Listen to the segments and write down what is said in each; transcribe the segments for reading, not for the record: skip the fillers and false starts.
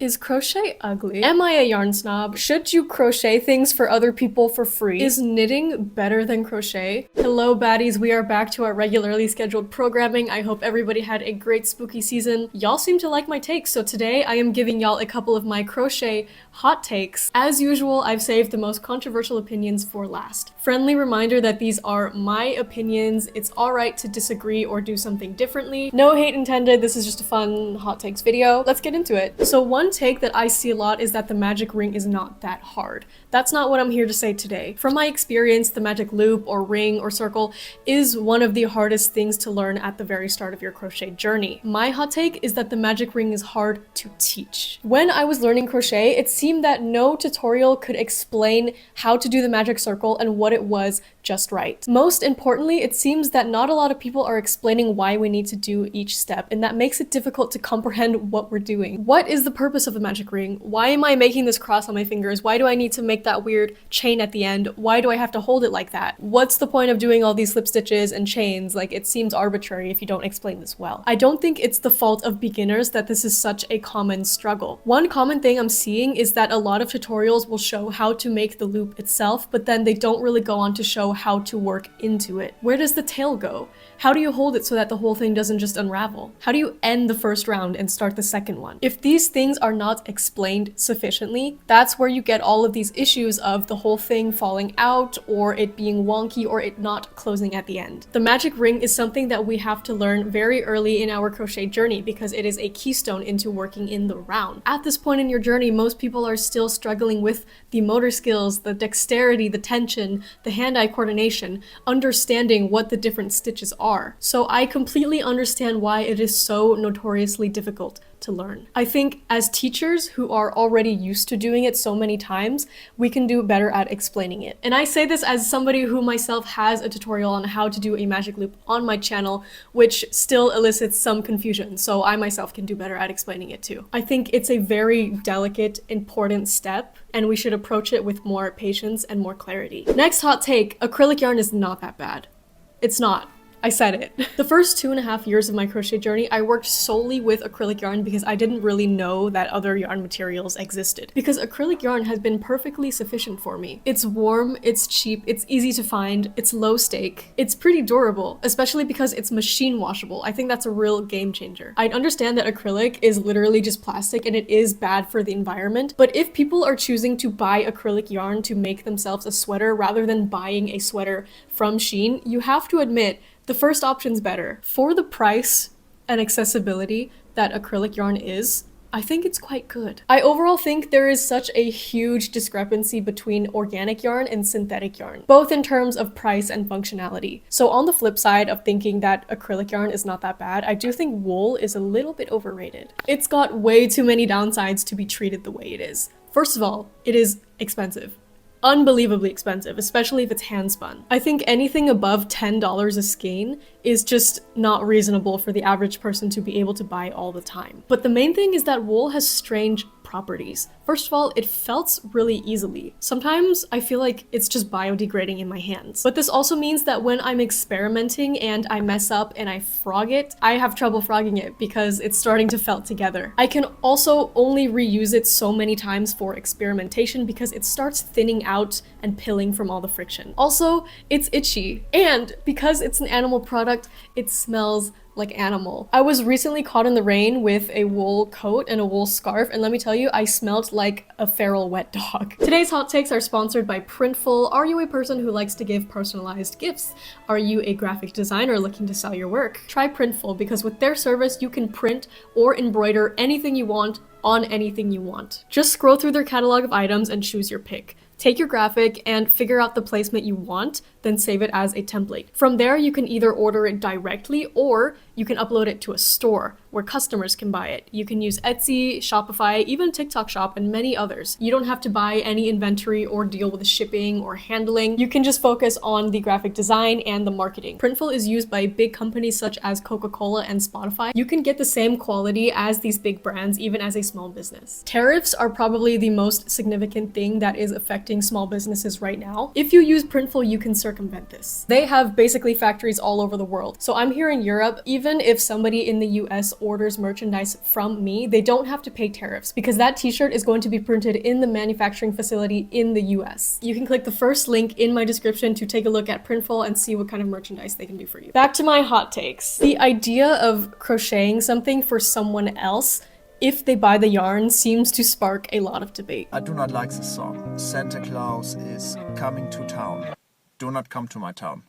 Is crochet ugly? Am I a yarn snob? Should you crochet things for other people for free? Is knitting better than crochet? Hello baddies, we are back to our regularly scheduled programming. I hope everybody had a great spooky season. Y'all seem to like my takes, so today I am giving y'all a couple of my crochet hot takes. As usual, I've saved the most controversial opinions for last. Friendly reminder that these are my opinions. It's alright to disagree or do something differently. No hate intended, this is just a fun hot takes video. Let's get into it. So one take that I see a lot is that the magic ring is not that hard. That's not what I'm here to say today. From my experience, the magic loop or ring or circle is one of the hardest things to learn at the very start of your crochet journey. My hot take is that the magic ring is hard to teach. When I was learning crochet, it seemed that no tutorial could explain how to do the magic circle and what it was just right. Most importantly, it seems that not a lot of people are explaining why we need to do each step, and that makes it difficult to comprehend what we're doing. What is the purpose of the magic ring? Why am I making this cross on my fingers? Why do I need to make that weird chain at the end? Why do I have to hold it like that? What's the point of doing all these slip stitches and chains? Like, it seems arbitrary if you don't explain this well. I don't think it's the fault of beginners that this is such a common struggle. One common thing I'm seeing is that a lot of tutorials will show how to make the loop itself, but then they don't really go on to show how to work into it. Where does the tail go? How do you hold it so that the whole thing doesn't just unravel? How do you end the first round and start the second one? If these things are not explained sufficiently, that's where you get all of these issues of the whole thing falling out, or it being wonky, or it not closing at the end. The magic ring is something that we have to learn very early in our crochet journey because it is a keystone into working in the round. At this point in your journey, most people are still struggling with the motor skills, the dexterity, the tension, the hand-eye coordination, understanding what the different stitches are. So I completely understand why it is so notoriously difficult to learn. I think as teachers who are already used to doing it so many times, we can do better at explaining it. And I say this as somebody who myself has a tutorial on how to do a magic loop on my channel, which still elicits some confusion, so I myself can do better at explaining it too. I think it's a very delicate, important step, and we should approach it with more patience and more clarity. Next hot take, acrylic yarn is not that bad. It's not. I said it. The first 2.5 years of my crochet journey, I worked solely with acrylic yarn because I didn't really know that other yarn materials existed. Because acrylic yarn has been perfectly sufficient for me. It's warm, it's cheap, it's easy to find, it's low stake, it's pretty durable, especially because it's machine washable. I think that's a real game changer. I understand that acrylic is literally just plastic and it is bad for the environment, but if people are choosing to buy acrylic yarn to make themselves a sweater rather than buying a sweater from Shein, you have to admit the first option's better. For the price and accessibility that acrylic yarn is, I think it's quite good. I overall think there is such a huge discrepancy between organic yarn and synthetic yarn, both in terms of price and functionality. So on the flip side of thinking that acrylic yarn is not that bad, I do think wool is a little bit overrated. It's got way too many downsides to be treated the way it is. First of all, it is expensive. Unbelievably expensive, especially if it's hand spun. I think anything above $10 a skein is just not reasonable for the average person to be able to buy all the time. But the main thing is that wool has strange properties. First of all, it felts really easily. Sometimes I feel like it's just biodegrading in my hands. But this also means that when I'm experimenting and I mess up and I frog it, I have trouble frogging it because it's starting to felt together. I can also only reuse it so many times for experimentation because it starts thinning out and pilling from all the friction. Also, it's itchy, and because it's an animal product, it smells like animal. I was recently caught in the rain with a wool coat and a wool scarf, and let me tell you, I smelled like a feral wet dog. Today's hot takes are sponsored by Printful. Are you a person who likes to give personalized gifts? Are you a graphic designer looking to sell your work? Try Printful, because with their service, you can print or embroider anything you want on anything you want. Just scroll through their catalog of items and choose your pick. Take your graphic and figure out the placement you want, then save it as a template. From there, you can either order it directly or you can upload it to a store where customers can buy it. You can use Etsy, Shopify, even TikTok Shop, and many others. You don't have to buy any inventory or deal with shipping or handling. You can just focus on the graphic design and the marketing. Printful is used by big companies such as Coca-Cola and Spotify. You can get the same quality as these big brands, even as a small business. Tariffs are probably the most significant thing that is affecting small businesses right now. If you use Printful, you can circumvent this. They have basically factories all over the world. So I'm here in Europe. Even even if somebody in the US orders merchandise from me, they don't have to pay tariffs because that t-shirt is going to be printed in the manufacturing facility in the US. You can click the first link in my description to take a look at Printful and see what kind of merchandise they can do for you. Back to my hot takes. The idea of crocheting something for someone else if they buy the yarn seems to spark a lot of debate. I do not like this song. Santa Claus is coming to town. Do not come to my town.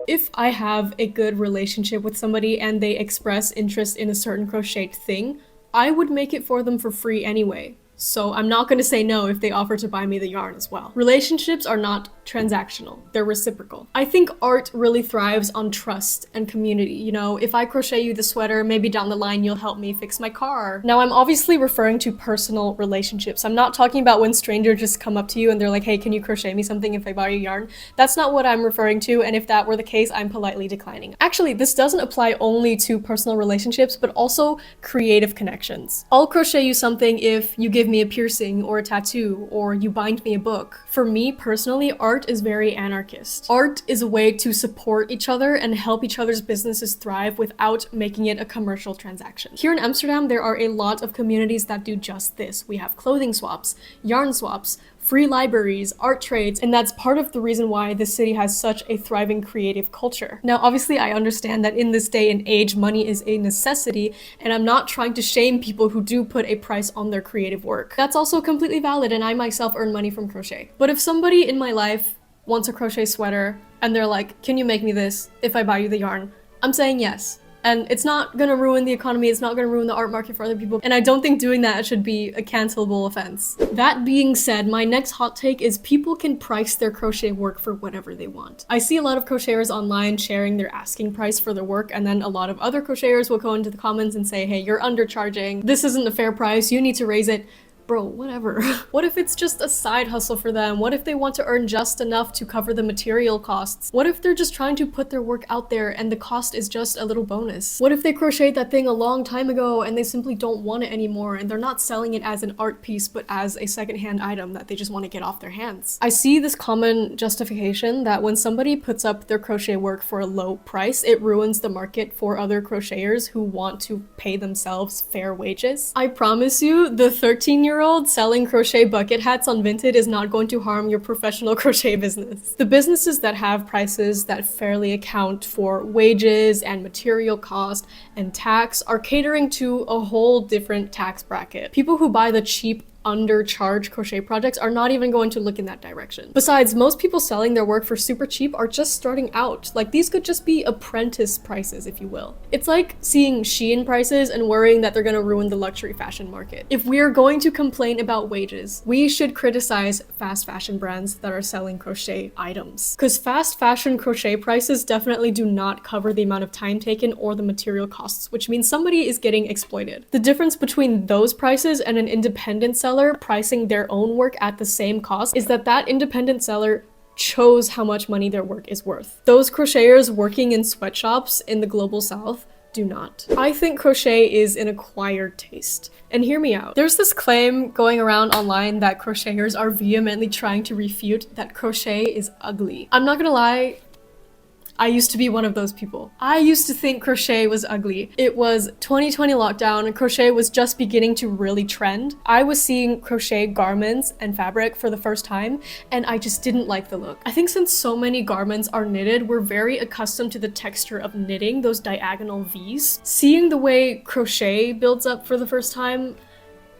If I have a good relationship with somebody and they express interest in a certain crocheted thing, I would make it for them for free anyway. So I'm not going to say no if they offer to buy me the yarn as well. Relationships are not transactional, they're reciprocal. I think art really thrives on trust and community. You know, if I crochet you the sweater, maybe down the line you'll help me fix my car. Now I'm obviously referring to personal relationships. I'm not talking about when strangers just come up to you and they're like, hey, can you crochet me something if I buy you yarn? That's not what I'm referring to, and if that were the case, I'm politely declining. Actually, this doesn't apply only to personal relationships, but also creative connections. I'll crochet you something if you give me a piercing or a tattoo, or you bind me a book. For me personally, art is very anarchist. Art is a way to support each other and help each other's businesses thrive without making it a commercial transaction. Here in Amsterdam, there are a lot of communities that do just this. We have clothing swaps, yarn swaps, free libraries, art trades, and that's part of the reason why this city has such a thriving creative culture. Now, obviously, I understand that in this day and age, money is a necessity, and I'm not trying to shame people who do put a price on their creative work. That's also completely valid, and I myself earn money from crochet. But if somebody in my life wants a crochet sweater, and they're like, can you make me this if I buy you the yarn? I'm saying yes. And it's not gonna ruin the economy, it's not gonna ruin the art market for other people, and I don't think doing that should be a cancelable offense. That being said, my next hot take is people can price their crochet work for whatever they want. I see a lot of crocheters online sharing their asking price for their work, and then a lot of other crocheters will go into the comments and say, hey, you're undercharging, this isn't a fair price, you need to raise it. Bro, whatever. What if it's just a side hustle for them? What if they want to earn just enough to cover the material costs? What if they're just trying to put their work out there and the cost is just a little bonus? What if they crocheted that thing a long time ago and they simply don't want it anymore and they're not selling it as an art piece but as a secondhand item that they just want to get off their hands? I see this common justification that when somebody puts up their crochet work for a low price, it ruins the market for other crocheters who want to pay themselves fair wages. I promise you, the 13-year-old selling crochet bucket hats on Vinted is not going to harm your professional crochet business. The businesses that have prices that fairly account for wages and material cost and tax are catering to a whole different tax bracket. People who buy the cheap undercharged crochet projects are not even going to look in that direction. Besides, most people selling their work for super cheap are just starting out. Like, these could just be apprentice prices, if you will. It's like seeing Shein prices and worrying that they're gonna ruin the luxury fashion market. If we're going to complain about wages, we should criticize fast fashion brands that are selling crochet items. Because fast fashion crochet prices definitely do not cover the amount of time taken or the material costs, which means somebody is getting exploited. The difference between those prices and an independent seller pricing their own work at the same cost is that that independent seller chose how much money their work is worth. Those crocheters working in sweatshops in the global south do not. I think crochet is an acquired taste. And hear me out. There's this claim going around online that crocheters are vehemently trying to refute that crochet is ugly. I'm not gonna lie, I used to be one of those people. I used to think crochet was ugly. It was 2020 lockdown and crochet was just beginning to really trend. I was seeing crochet garments and fabric for the first time and I just didn't like the look. I think since so many garments are knitted, we're very accustomed to the texture of knitting, those diagonal V's. Seeing the way crochet builds up for the first time,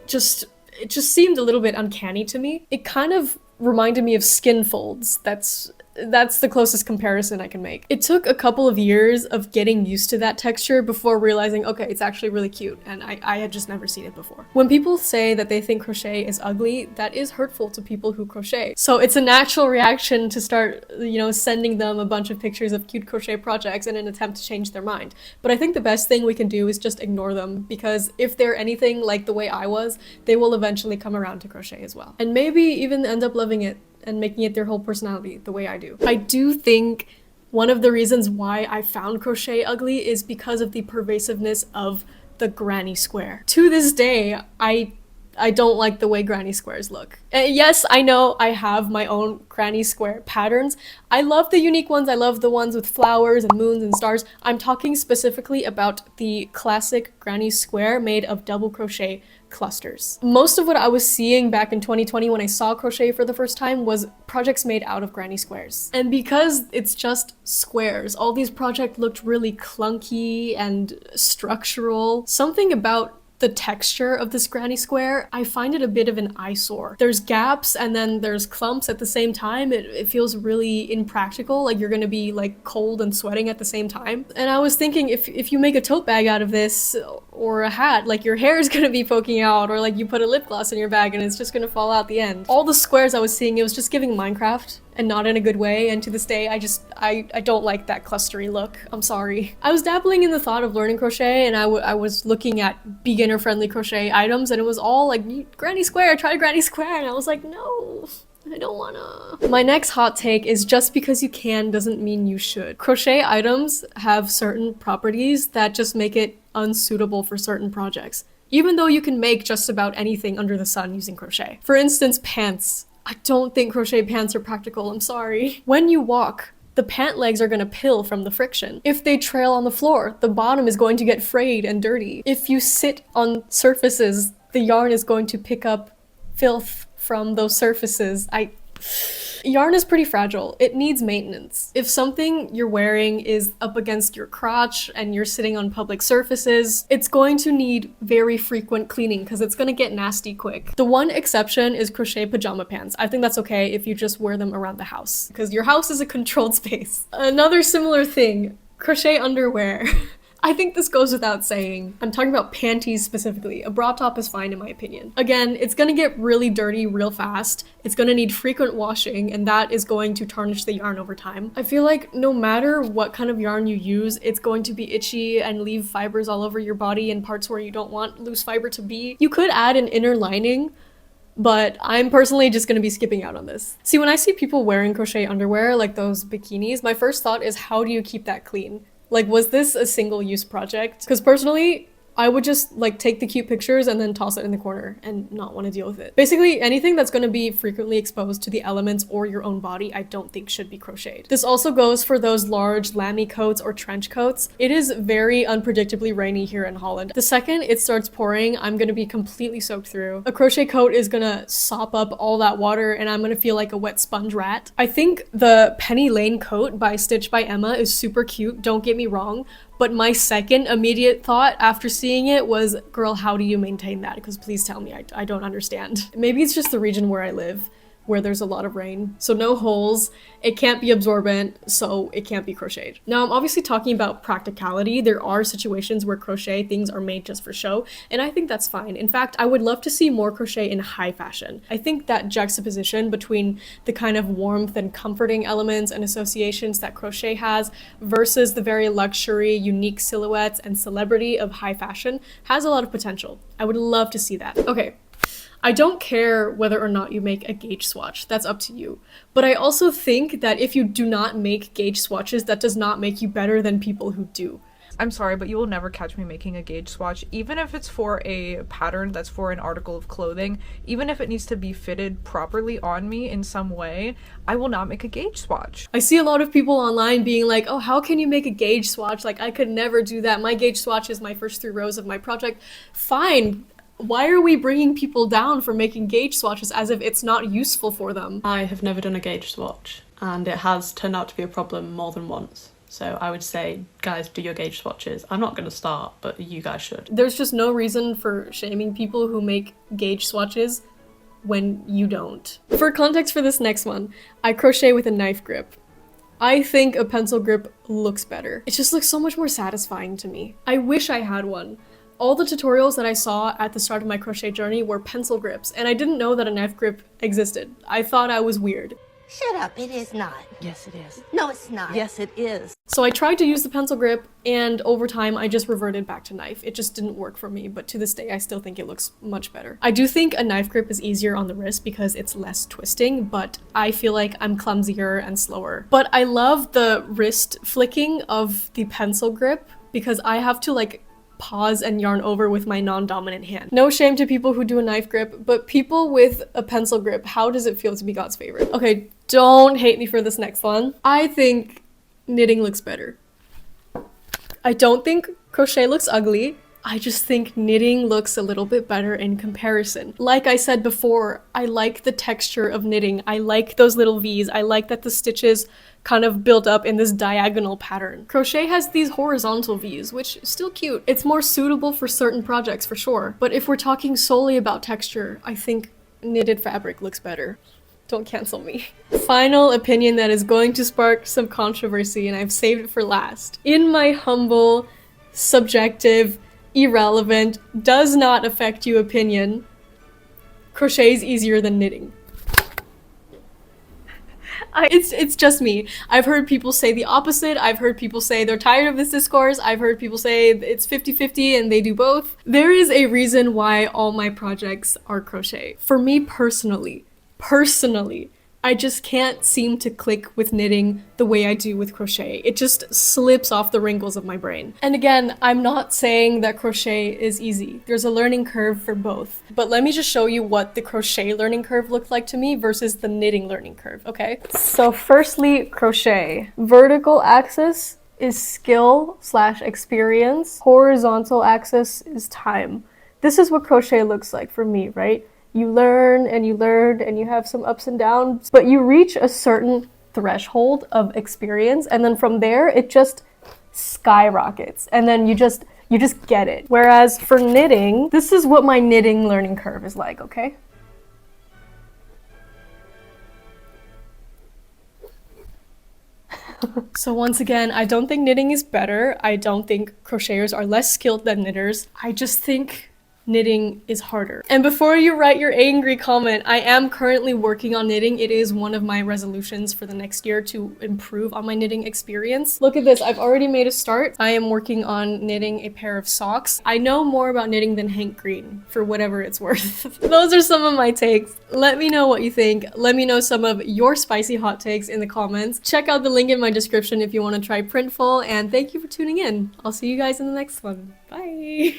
it just seemed a little bit uncanny to me. It kind of reminded me of skin folds. That's the closest comparison I can make. It took a couple of years of getting used to that texture before realizing, okay, it's actually really cute, and I had just never seen it before. When people say that they think crochet is ugly, that is hurtful to people who crochet. So it's a natural reaction to start, sending them a bunch of pictures of cute crochet projects in an attempt to change their mind. But I think the best thing we can do is just ignore them, because if they're anything like the way I was, they will eventually come around to crochet as well. And maybe even end up loving it and making it their whole personality the way I do. I do think one of the reasons why I found crochet ugly is because of the pervasiveness of the granny square. To this day, I I don't like the way granny squares look. Yes, I know I have my own granny square patterns. I love the unique ones. I love the ones with flowers and moons and stars. I'm talking specifically about the classic granny square made of double crochet clusters. Most of what I was seeing back in 2020 when I saw crochet for the first time was projects made out of granny squares. And because it's just squares, all these projects looked really clunky and structural. Something about the texture of this granny square, I find it a bit of an eyesore. There's gaps and then there's clumps at the same time. It feels really impractical, like you're gonna be like cold and sweating at the same time. And I was thinking if you make a tote bag out of this or a hat, like your hair is gonna be poking out, or like you put a lip gloss in your bag and it's just gonna fall out the end. All the squares I was seeing, it was just giving Minecraft, and not in a good way, and to this day I don't like that clustery look. I'm sorry. I was dabbling in the thought of learning crochet, and I was looking at beginner friendly crochet items, and it was all like granny square, try granny square, and I was like, no, I don't wanna. My next hot take is just because you can doesn't mean you should. Crochet items have certain properties that just make it unsuitable for certain projects, even though you can make just about anything under the sun using crochet. For instance, pants. I don't think crochet pants are practical, I'm sorry. When you walk, the pant legs are gonna pill from the friction. If they trail on the floor, the bottom is going to get frayed and dirty. If you sit on surfaces, the yarn is going to pick up filth from those surfaces. Yarn is pretty fragile. It needs maintenance. If something you're wearing is up against your crotch and you're sitting on public surfaces, it's going to need very frequent cleaning because it's going to get nasty quick. The one exception is crochet pajama pants. I think that's okay if you just wear them around the house because your house is a controlled space. Another similar thing, crochet underwear. I think this goes without saying. I'm talking about panties specifically. A bra top is fine in my opinion. Again, it's gonna get really dirty real fast. It's gonna need frequent washing, and that is going to tarnish the yarn over time. I feel like no matter what kind of yarn you use, it's going to be itchy and leave fibers all over your body and parts where you don't want loose fiber to be. You could add an inner lining, but I'm personally just gonna be skipping out on this. See, when I see people wearing crochet underwear, like those bikinis, my first thought is, how do you keep that clean? Like, was this a single-use project? Because personally, I would just like take the cute pictures and then toss it in the corner and not want to deal with it. Basically, anything that's going to be frequently exposed to the elements or your own body, I don't think should be crocheted. This also goes for those large lamy coats or trench coats. It is very unpredictably rainy here in Holland. The second it starts pouring, I'm going to be completely soaked through. A crochet coat is going to sop up all that water and I'm going to feel like a wet sponge rat. I think the Penny Lane coat by Stitch by Emma is super cute, don't get me wrong. But my second immediate thought after seeing it was, girl, how do you maintain that? Because please tell me, I don't understand. Maybe it's just the region where I live, where there's a lot of rain. So no holes, it can't be absorbent, so it can't be crocheted. Now I'm obviously talking about practicality. There are situations where crochet things are made just for show, and I think that's fine. In fact, I would love to see more crochet in high fashion. I think that juxtaposition between the kind of warmth and comforting elements and associations that crochet has versus the very luxury, unique silhouettes and celebrity of high fashion has a lot of potential. I would love to see that. Okay. I don't care whether or not you make a gauge swatch, that's up to you. But I also think that if you do not make gauge swatches, that does not make you better than people who do. I'm sorry, but you will never catch me making a gauge swatch, even if it's for a pattern that's for an article of clothing, even if it needs to be fitted properly on me in some way, I will not make a gauge swatch. I see a lot of people online being like, oh, how can you make a gauge swatch? Like, I could never do that. My gauge swatch is my first 3 rows of my project. Fine. Why are we bringing people down for making gauge swatches as if it's not useful for them? I have never done a gauge swatch and it has turned out to be a problem more than once. So I would say, guys, do your gauge swatches. I'm not going to start, but you guys should. There's just no reason for shaming people who make gauge swatches when you don't. For context for this next one, I crochet with a knife grip. I think a pencil grip looks better. It just looks so much more satisfying to me. I wish I had one. All the tutorials that I saw at the start of my crochet journey were pencil grips, and I didn't know that a knife grip existed. I thought I was weird. Shut up, it is not. Yes, it is. No, it's not. Yes, it is. So I tried to use the pencil grip, and over time I just reverted back to knife. It just didn't work for me, but to this day I still think it looks much better. I do think a knife grip is easier on the wrist because it's less twisting, but I feel like I'm clumsier and slower. But I love the wrist flicking of the pencil grip because I have to like pause and yarn over with my non-dominant hand. No shame to people who do a knife grip, but people with a pencil grip, how does it feel to be God's favorite? Okay, don't hate me for this next one. I think knitting looks better. I don't think crochet looks ugly. I just think knitting looks a little bit better in comparison. Like I said before, I like the texture of knitting. I like those little V's. I like that the stitches kind of build up in this diagonal pattern. Crochet has these horizontal V's, which is still cute. It's more suitable for certain projects for sure. But if we're talking solely about texture, I think knitted fabric looks better. Don't cancel me. Final opinion that is going to spark some controversy, and I've saved it for last. In my humble, subjective, irrelevant, does not affect you opinion, crochet is easier than knitting. It's just me. I've heard people say the opposite. I've heard people say they're tired of this discourse. I've heard people say it's 50-50 and they do both. There is a reason why all my projects are crochet. For me personally, I just can't seem to click with knitting the way I do with crochet. It just slips off the wrinkles of my brain. And again, I'm not saying that crochet is easy. There's a learning curve for both. But let me just show you what the crochet learning curve looked like to me versus the knitting learning curve, okay? So firstly, crochet. Vertical axis is skill/experience. Horizontal axis is time. This is what crochet looks like for me, right? You learn and you have some ups and downs, but you reach a certain threshold of experience, and then from there it just skyrockets, and then you just get it. Whereas for knitting, this is what my knitting learning curve is like, okay? So once again, I don't think knitting is better. I don't think crocheters are less skilled than knitters. I just think knitting is harder. And before you write your angry comment, I am currently working on knitting. It is one of my resolutions for the next year to improve on my knitting experience. Look at this, I've already made a start. I am working on knitting a pair of socks. I know more about knitting than Hank Green, for whatever it's worth. Those are some of my takes. Let me know what you think. Let me know some of your spicy hot takes in the comments. Check out the link in my description if you want to try Printful, and thank you for tuning in. I'll see you guys in the next one. Bye!